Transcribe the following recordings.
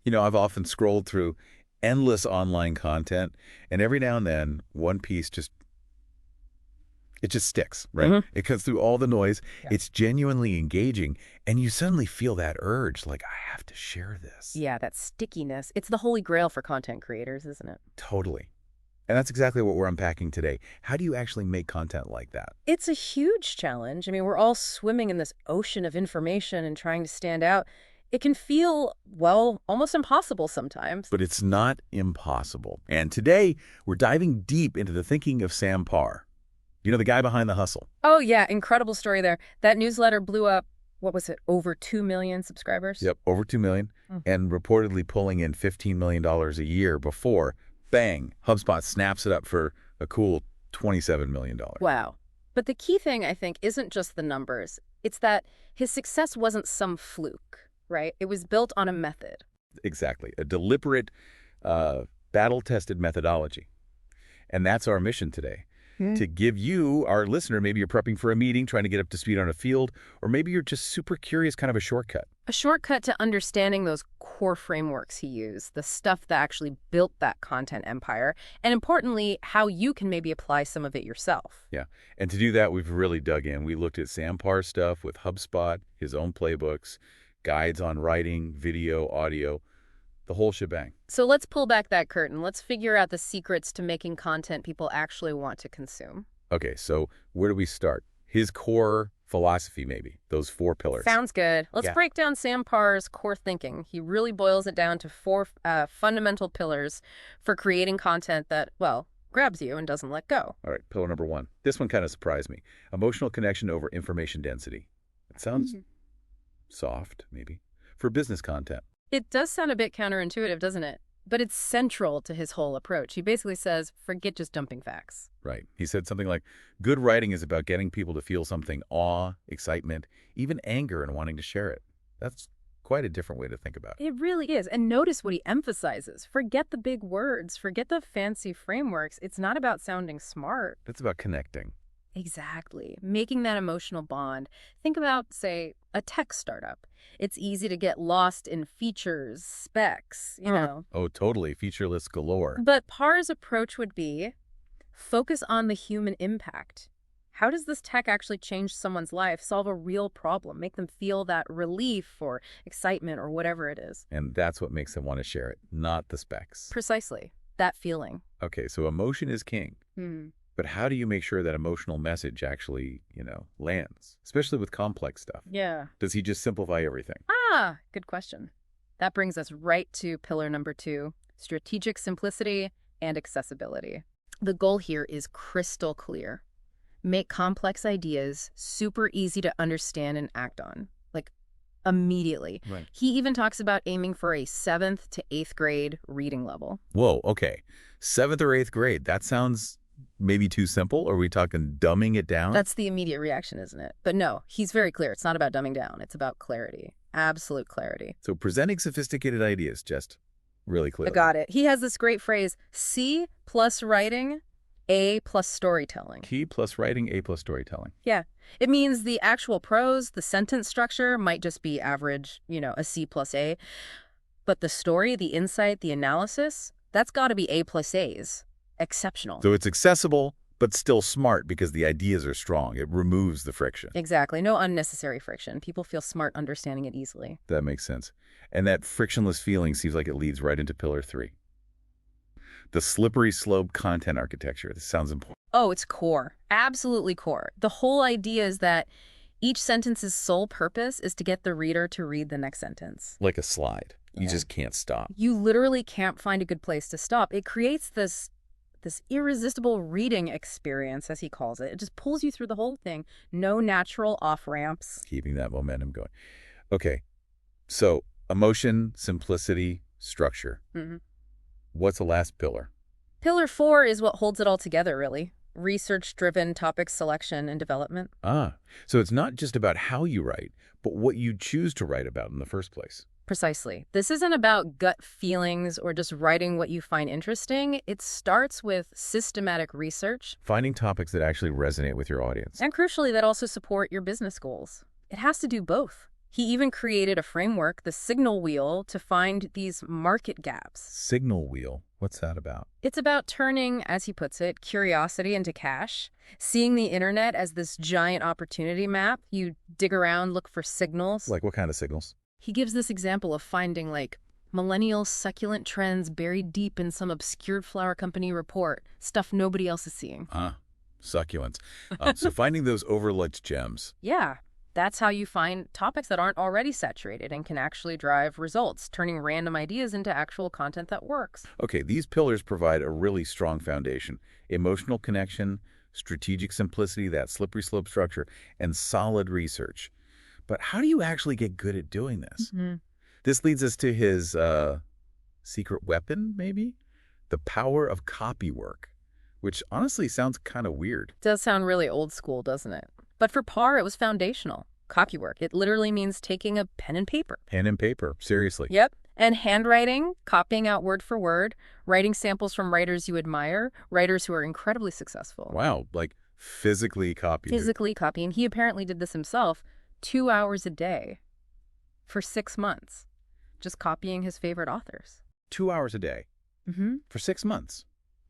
I've often scrolled through endless online content, and every now and then, one piece it just sticks, right? It cuts through all the noise. Yeah. It's genuinely engaging, and you suddenly feel that urge, like, I have to share this. Yeah, that stickiness. It's the holy grail for content creators, isn't it? Totally. And that's exactly what we're unpacking today. How do you actually make content like that? It's a huge challenge. I mean, we're all swimming in this ocean of information and trying to stand out. It can feel, well, almost impossible sometimes. But it's not impossible. And today, we're diving deep into the thinking of Sam Parr. The guy behind the hustle. Oh, yeah, incredible story there. That newsletter blew up, what was it, over 2 million subscribers? Yep, over 2 million, and reportedly pulling in $15 million a year before, bang, HubSpot snaps it up for a cool $27 million. Wow. But the key thing, I think, isn't just the numbers. It's that his success wasn't some fluke, right? It was built on a method. Exactly. A deliberate, battle-tested methodology. And that's our mission today. To give you, our listener, maybe you're prepping for a meeting, trying to get up to speed on a field, or maybe you're just super curious, kind of a shortcut. A shortcut to understanding those core frameworks he used, the stuff that actually built that content empire, and importantly, how you can maybe apply some of it yourself. Yeah. And to do that, we've really dug in. We looked at Sam Parr's stuff with HubSpot, his own playbooks, guides on writing, video, audio, the whole shebang. So let's pull back that curtain. Let's figure out the secrets to making content people actually want to consume. Okay, so where do we start? His core philosophy, maybe, those 4 pillars. Sounds good. Let's break down Sam Parr's core thinking. He really boils it down to 4 fundamental pillars for creating content that, well, grabs you and doesn't let go. All right, pillar number 1. This one kind of surprised me. Emotional connection over information density. It sounds soft, maybe, for business content. It does sound a bit counterintuitive, doesn't it? But it's central to his whole approach. He basically says, forget just dumping facts. Right. He said something like, good writing is about getting people to feel something, awe, excitement, even anger, and wanting to share it. That's quite a different way to think about it. It really is. And notice what he emphasizes. Forget the big words. Forget the fancy frameworks. It's not about sounding smart. It's about connecting. Exactly. Making that emotional bond. Think about, say, a tech startup. It's easy to get lost in features, specs, you know. Oh, totally. Feature lists galore. But Parr's approach would be focus on the human impact. How does this tech actually change someone's life, solve a real problem, make them feel that relief or excitement or whatever it is? And that's what makes them want to share it, not the specs. Precisely. That feeling. Okay, so emotion is king. But how do you make sure that emotional message actually, lands, especially with complex stuff? Yeah. Does he just simplify everything? Good question. That brings us right to pillar number 2, strategic simplicity and accessibility. The goal here is crystal clear. Make complex ideas super easy to understand and act on, like immediately. Right. He even talks about aiming for a 7th to 8th grade reading level. Whoa, okay. 7th or 8th grade, that sounds maybe too simple? Are we talking dumbing it down? That's the immediate reaction, isn't it? But no, he's very clear. It's not about dumbing down. It's about clarity. Absolute clarity. So presenting sophisticated ideas, just really clearly. I got it. He has this great phrase, C plus writing, A plus storytelling. Key plus writing, A plus storytelling. Yeah. It means the actual prose, the sentence structure might just be average, a C plus A. But the story, the insight, the analysis, that's got to be A plus A's. Exceptional. So it's accessible, but still smart because the ideas are strong. It removes the friction. Exactly. No unnecessary friction. People feel smart understanding it easily. That makes sense. And that frictionless feeling seems like it leads right into pillar 3. The slippery slope content architecture. This sounds important. Oh, it's core. Absolutely core. The whole idea is that each sentence's sole purpose is to get the reader to read the next sentence. Like a slide. You just can't stop. You literally can't find a good place to stop. It creates this irresistible reading experience, as he calls it. It just pulls you through the whole thing. No natural off-ramps. Keeping that momentum going. Okay, so emotion, simplicity, structure. What's the last pillar? Pillar 4 is what holds it all together, really. Research-driven topic selection and development. So it's not just about how you write, but what you choose to write about in the first place. Precisely. This isn't about gut feelings or just writing what you find interesting. It starts with systematic research. Finding topics that actually resonate with your audience. And crucially, that also support your business goals. It has to do both. He even created a framework, the signal wheel, to find these market gaps. Signal wheel. What's that about? It's about turning, as he puts it, curiosity into cash, seeing the internet as this giant opportunity map. You dig around, look for signals. Like what kind of signals? He gives this example of finding, like, millennial succulent trends buried deep in some obscure flower company report, stuff nobody else is seeing. Succulents. So finding those overlooked gems. Yeah, that's how you find topics that aren't already saturated and can actually drive results, turning random ideas into actual content that works. Okay, these pillars provide a really strong foundation. Emotional connection, strategic simplicity, that slippery slope structure, and solid research. But how do you actually get good at doing this? This leads us to his secret weapon, maybe? The power of copy work, which honestly sounds kind of weird. It does sound really old school, doesn't it? But for Parr, it was foundational. Copy work. It literally means taking a pen and paper. Pen and paper, seriously. Yep. And handwriting, copying out word for word, writing samples from writers you admire, writers who are incredibly successful. Wow, like physically copying. Physically copying. He apparently did this himself 2 hours a day for 6 months, just copying his favorite authors. 2 hours a day for 6 months.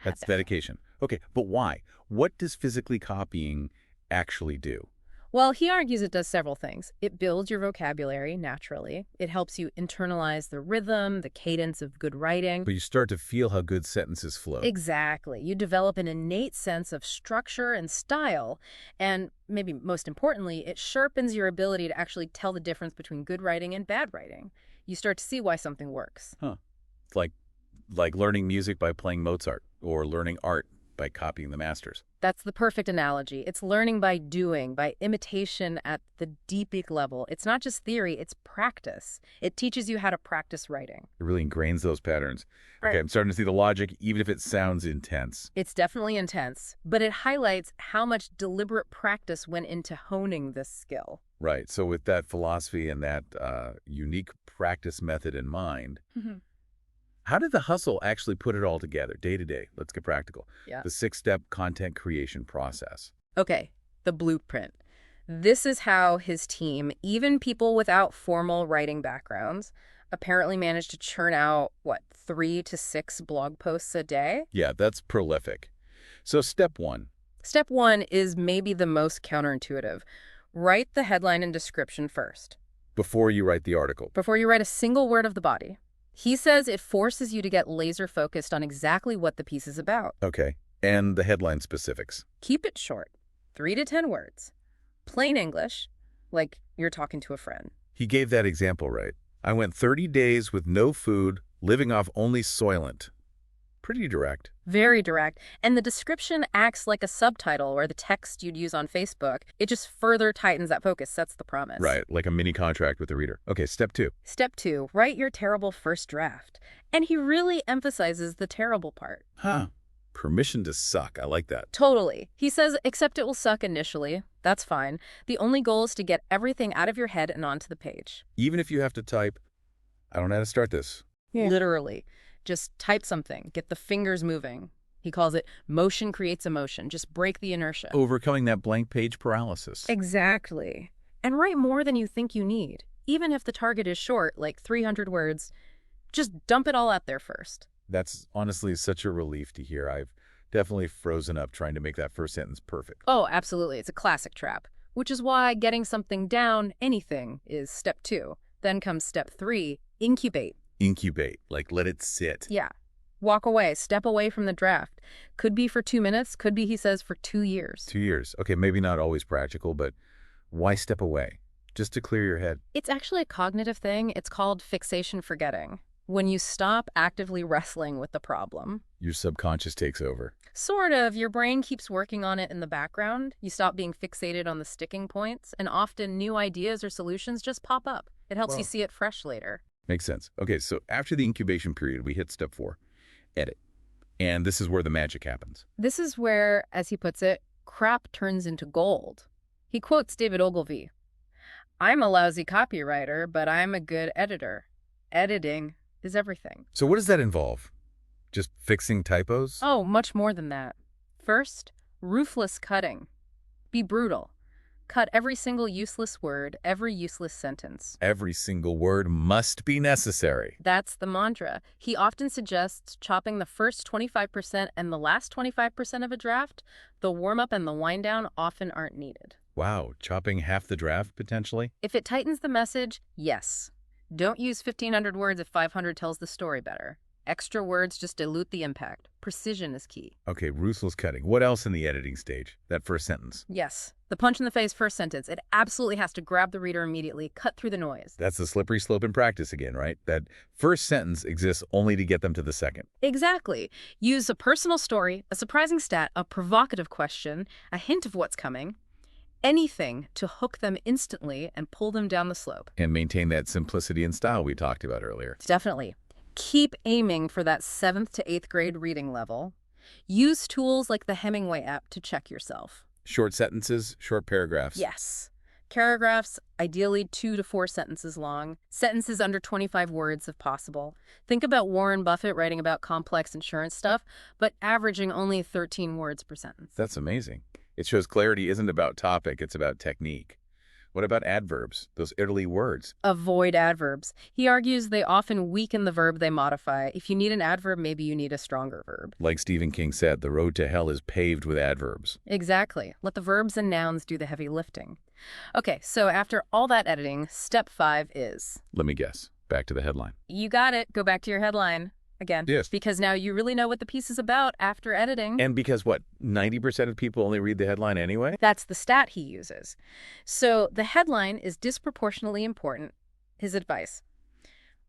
That's dedication. Okay, but why? What does physically copying actually do? Well, he argues it does several things. It builds your vocabulary naturally. It helps you internalize the rhythm, the cadence of good writing. But you start to feel how good sentences flow. Exactly. You develop an innate sense of structure and style. And maybe most importantly, it sharpens your ability to actually tell the difference between good writing and bad writing. You start to see why something works. It's like learning music by playing Mozart or learning art by copying the masters. That's the perfect analogy. It's learning by doing, by imitation at the deep level. It's not just theory, it's practice. It teaches you how to practice writing. It really ingrains those patterns. Right. Okay, I'm starting to see the logic, even if it sounds intense. It's definitely intense, but it highlights how much deliberate practice went into honing this skill. Right, so with that philosophy and that unique practice method in mind, how did the hustle actually put it all together, day to day? Let's get practical. Yeah. The 6-step content creation process. Okay, the blueprint. This is how his team, even people without formal writing backgrounds, apparently managed to churn out, 3 to 6 blog posts a day? Yeah, that's prolific. So step 1. Step 1 is maybe the most counterintuitive. Write the headline and description first. Before you write the article. Before you write a single word of the body. He says it forces you to get laser focused on exactly what the piece is about. Okay, and the headline specifics. Keep it short, 3 to 10 words. Plain English, like you're talking to a friend. He gave that example right. I went 30 days with no food, living off only Soylent. Pretty direct. Very direct. And the description acts like a subtitle or the text you'd use on Facebook. It just further tightens that focus, sets the promise. Right, like a mini contract with the reader. Okay, step 2. Step 2, write your terrible first draft. And he really emphasizes the terrible part. Permission to suck. I like that. Totally. He says, except it will suck initially. That's fine. The only goal is to get everything out of your head and onto the page. Even if you have to type, I don't know how to start this. Yeah. Literally. Just type something. Get the fingers moving. He calls it motion creates emotion. Just break the inertia. Overcoming that blank page paralysis. Exactly. And write more than you think you need. Even if the target is short, like 300 words, just dump it all out there first. That's honestly such a relief to hear. I've definitely frozen up trying to make that first sentence perfect. Oh, absolutely. It's a classic trap, which is why getting something down, anything, is step 2. Then comes step 3, incubate. Incubate, like let it sit. Yeah. Walk away, step away from the draft. Could be for 2 minutes, could be, he says, for 2 years. 2 years. Okay, maybe not always practical, but why step away? Just to clear your head. It's actually a cognitive thing. It's called fixation forgetting. When you stop actively wrestling with the problem. Your subconscious takes over. Sort of. Your brain keeps working on it in the background. You stop being fixated on the sticking points, and often new ideas or solutions just pop up. It helps you see it fresh later. Makes sense. Okay, so after the incubation period, we hit step 4, edit. And this is where the magic happens. This is where, as he puts it, crap turns into gold. He quotes David Ogilvy. I'm a lousy copywriter, but I'm a good editor. Editing is everything. So what does that involve? Just fixing typos? Oh, much more than that. First, ruthless cutting. Be brutal. Cut every single useless word, every useless sentence. Every single word must be necessary. That's the mantra. He often suggests chopping the first 25% and the last 25% of a draft. The warm-up and the wind-down often aren't needed. Wow, chopping half the draft, potentially? If it tightens the message, yes. Don't use 1,500 words if 500 tells the story better. Extra words just dilute the impact. Precision is key. Okay, ruthless cutting. What else in the editing stage? That first sentence. Yes. The punch-in-the-face first sentence. It absolutely has to grab the reader immediately, cut through the noise. That's the slippery slope in practice again, right? That first sentence exists only to get them to the second. Exactly. Use a personal story, a surprising stat, a provocative question, a hint of what's coming. Anything to hook them instantly and pull them down the slope. And maintain that simplicity and style we talked about earlier. Definitely. Keep aiming for that 7th to 8th grade reading level. Use tools like the Hemingway app to check yourself. Short sentences, short paragraphs. Yes. Paragraphs, ideally 2 to 4 sentences long. Sentences under 25 words if possible. Think about Warren Buffett writing about complex insurance stuff, but averaging only 13 words per sentence. That's amazing. It shows clarity isn't about topic, it's about technique. What about adverbs, those Italy words? Avoid adverbs. He argues they often weaken the verb they modify. If you need an adverb, maybe you need a stronger verb. Like Stephen King said, the road to hell is paved with adverbs. Exactly. Let the verbs and nouns do the heavy lifting. Okay, so after all that editing, step 5 is... Let me guess. Back to the headline. You got it. Go back to your headline. Again. Yes. Because now you really know what the piece is about after editing. And because what, 90% of people only read the headline anyway? That's the stat he uses. So the headline is disproportionately important. His advice.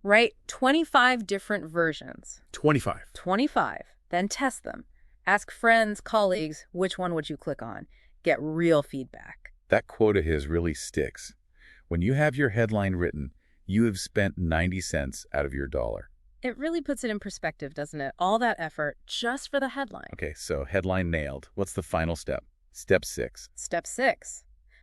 Write 25 different versions. 25. 25. Then test them. Ask friends, colleagues, which one would you click on? Get real feedback. That quote of his really sticks. When you have your headline written, you have spent 90 cents out of your dollar. It really puts it in perspective, doesn't it? All that effort just for the headline. Okay, so headline nailed. What's the final step? Step 6. Step 6.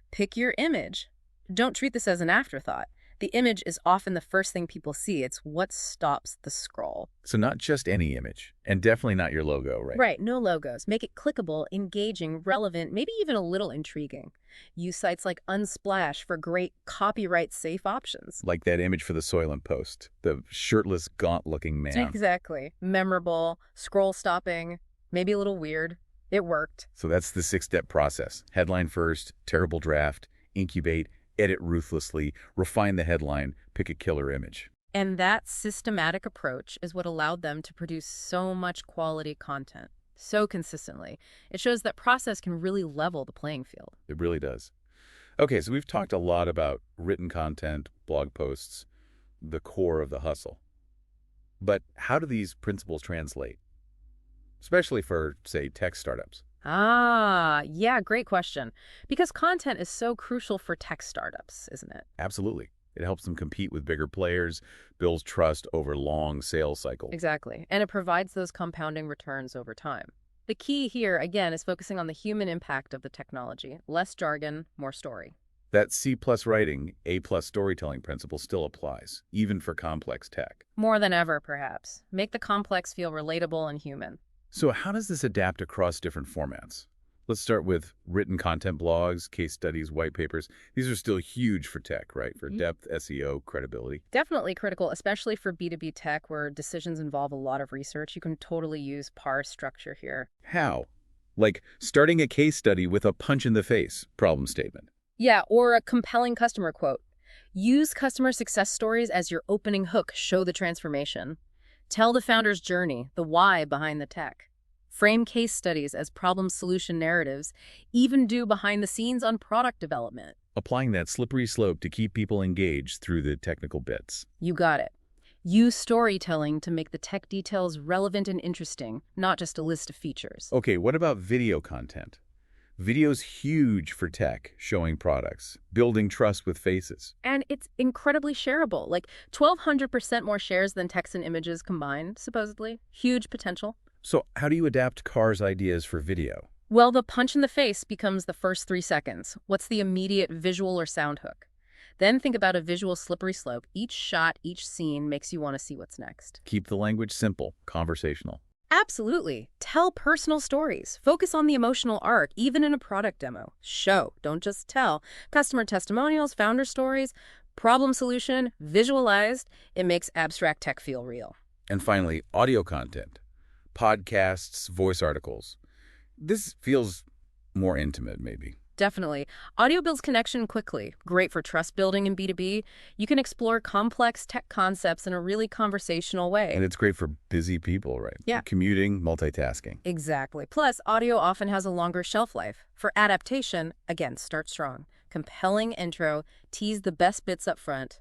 Pick your image. Don't treat this as an afterthought. The image is often the first thing people see. It's what stops the scroll. So not just any image, and definitely not your logo, right? Right, no logos. Make it clickable, engaging, relevant, maybe even a little intriguing. Use sites like Unsplash for great copyright-safe options. Like that image for the Soylent Post, the shirtless, gaunt-looking man. Exactly. Memorable, scroll-stopping, maybe a little weird. It worked. So that's the 6-step process. Headline first, terrible draft, incubate, edit ruthlessly, refine the headline, pick a killer image. And that systematic approach is what allowed them to produce so much quality content so consistently. It shows that process can really level the playing field. It really does. Okay, so we've talked a lot about written content, blog posts, the core of the hustle. But how do these principles translate? Especially for, say, tech startups. Yeah, great question. Because content is so crucial for tech startups, isn't it? Absolutely. It helps them compete with bigger players, builds trust over long sales cycles. Exactly. And it provides those compounding returns over time. The key here, again, is focusing on the human impact of the technology. Less jargon, more story. That C+ writing, A+ storytelling principle still applies, even for complex tech. More than ever, perhaps. Make the complex feel relatable and human. So how does this adapt across different formats? Let's start with written content blogs, case studies, white papers. These are still huge for tech, right? For depth, SEO, credibility. Definitely critical, especially for B2B tech where decisions involve a lot of research. You can totally use Parr structure here. How? Like starting a case study with a punch-in-the-face problem statement. Yeah, or a compelling customer quote. Use customer success stories as your opening hook. Show the transformation. Tell the founder's journey, the why behind the tech. Frame case studies as problem-solution narratives. Even do behind the scenes on product development. Applying that slippery slope to keep people engaged through the technical bits. You got it. Use storytelling to make the tech details relevant and interesting, not just a list of features. Okay, what about video content? Video's huge for tech, showing products, building trust with faces. And it's incredibly shareable, like 1,200% more shares than text and images combined, supposedly. Huge potential. So how do you adapt Carr's ideas for video? Well, the punch in the face becomes the first 3 seconds. What's the immediate visual or sound hook? Then think about a visual slippery slope. Each shot, each scene makes you want to see what's next. Keep the language simple, conversational. Absolutely. Tell personal stories. Focus on the emotional arc, even in a product demo. Show, don't just tell. Customer testimonials, founder stories, problem solution, visualized. It makes abstract tech feel real. And finally, audio content. Podcasts, voice articles. This feels more intimate, maybe. Definitely. Audio builds connection quickly. Great for trust building in B2B. You can explore complex tech concepts in a really conversational way. And it's great for busy people, right? Yeah. Commuting, multitasking. Exactly. Plus, audio often has a longer shelf life. For adaptation, again, start strong. Compelling intro, tease the best bits up front.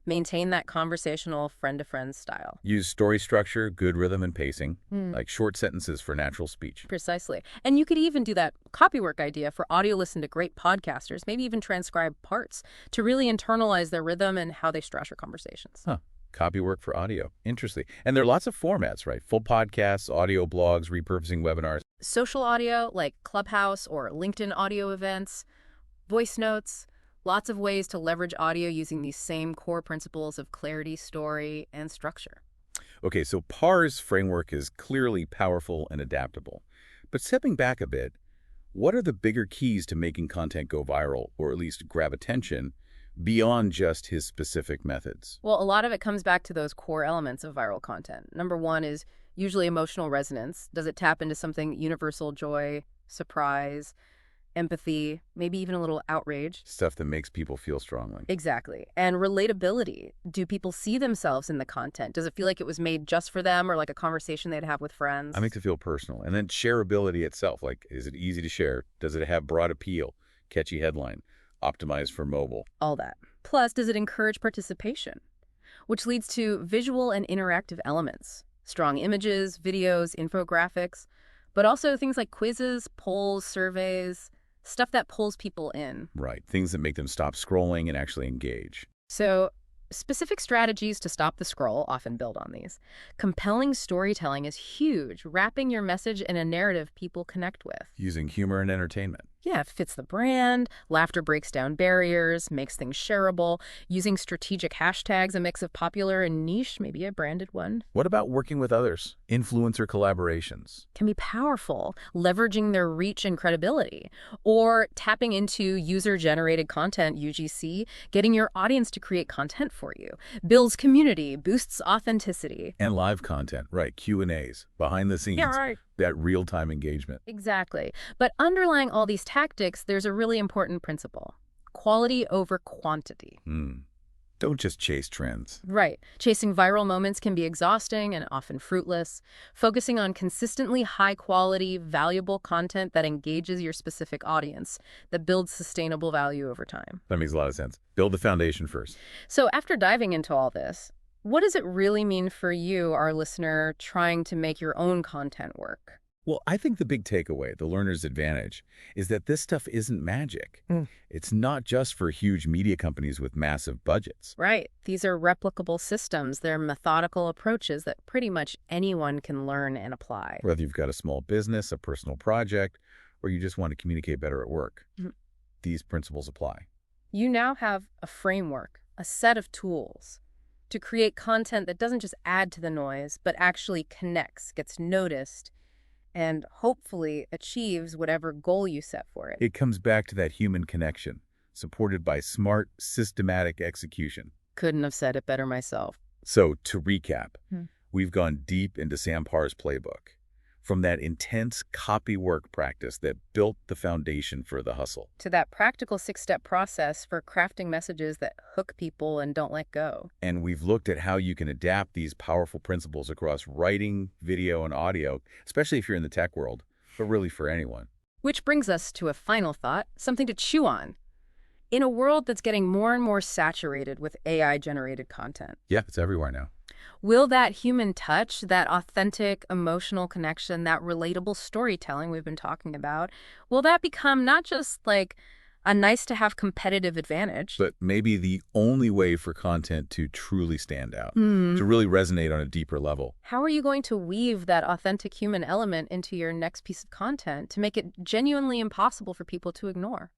Maintain that conversational friend-to-friend style. Use story structure, good rhythm and pacing, like short sentences for natural speech. Precisely. And you could even do that copywork idea for audio listen to great podcasters, maybe even transcribe parts to really internalize their rhythm and how they structure conversations. Huh. Copywork for audio. Interesting. And there are lots of formats, right? Full podcasts, audio blogs, repurposing webinars. Social audio like Clubhouse or LinkedIn audio events, voice notes. Lots of ways to leverage audio using these same core principles of clarity, story, and structure. Okay, so Parr's framework is clearly powerful and adaptable. But stepping back a bit, what are the bigger keys to making content go viral, or at least grab attention, beyond just his specific methods? Well, a lot of it comes back to those core elements of viral content. Number one is usually emotional resonance. Does it tap into something universal joy, surprise, empathy, maybe even a little outrage? Stuff that makes people feel strongly. Exactly. And relatability. Do people see themselves in the content? Does it feel like it was made just for them or like a conversation they'd have with friends? I make it feel personal. And then shareability itself. Like, is it easy to share? Does it have broad appeal? Catchy headline? Optimized for mobile? All that. Plus, does it encourage participation? Which leads to visual and interactive elements. Strong images, videos, infographics, but also things like quizzes, polls, surveys, stuff that pulls people in. Right. Things that make them stop scrolling and actually engage. So, specific strategies to stop the scroll often build on these. Compelling storytelling is huge, wrapping your message in a narrative people connect with. Using humor and entertainment. Yeah, it fits the brand. Laughter breaks down barriers, makes things shareable. Using strategic hashtags, a mix of popular and niche, maybe a branded one. What about working with others? Influencer collaborations. Can be powerful, leveraging their reach and credibility. Or tapping into user-generated content, UGC, getting your audience to create content for you. Builds community, boosts authenticity. And live content, right, Q&As, behind the scenes. Yeah, right. That real-time engagement. Exactly. But underlying all these tactics, there's a really important principle. Quality over quantity. Don't just chase trends. Right. Chasing viral moments can be exhausting and often fruitless. Focusing on consistently high-quality, valuable content that engages your specific audience, that builds sustainable value over time. That makes a lot of sense. Build the foundation first. So after diving into all this, what does it really mean for you, our listener, trying to make your own content work? Well, I think the big takeaway, the learner's advantage, is that this stuff isn't magic. It's not just for huge media companies with massive budgets. Right. These are replicable systems. They're methodical approaches that pretty much anyone can learn and apply. Whether you've got a small business, a personal project, or you just want to communicate better at work, these principles apply. You now have a framework, a set of tools to create content that doesn't just add to the noise, but actually connects, gets noticed, and hopefully achieves whatever goal you set for it. It comes back to that human connection, supported by smart, systematic execution. Couldn't have said it better myself. So, to recap, we've gone deep into Sam Parr's playbook. From that intense copy work practice that built the foundation for the hustle. To that practical 6-step process for crafting messages that hook people and don't let go. And we've looked at how you can adapt these powerful principles across writing, video, and audio, especially if you're in the tech world, but really for anyone. Which brings us to a final thought, something to chew on. In a world that's getting more and more saturated with AI-generated content. Yeah, it's everywhere now. Will that human touch, that authentic emotional connection, that relatable storytelling we've been talking about, will that become not just like a nice-to-have competitive advantage, but maybe the only way for content to truly stand out, to really resonate on a deeper level? How are you going to weave that authentic human element into your next piece of content to make it genuinely impossible for people to ignore?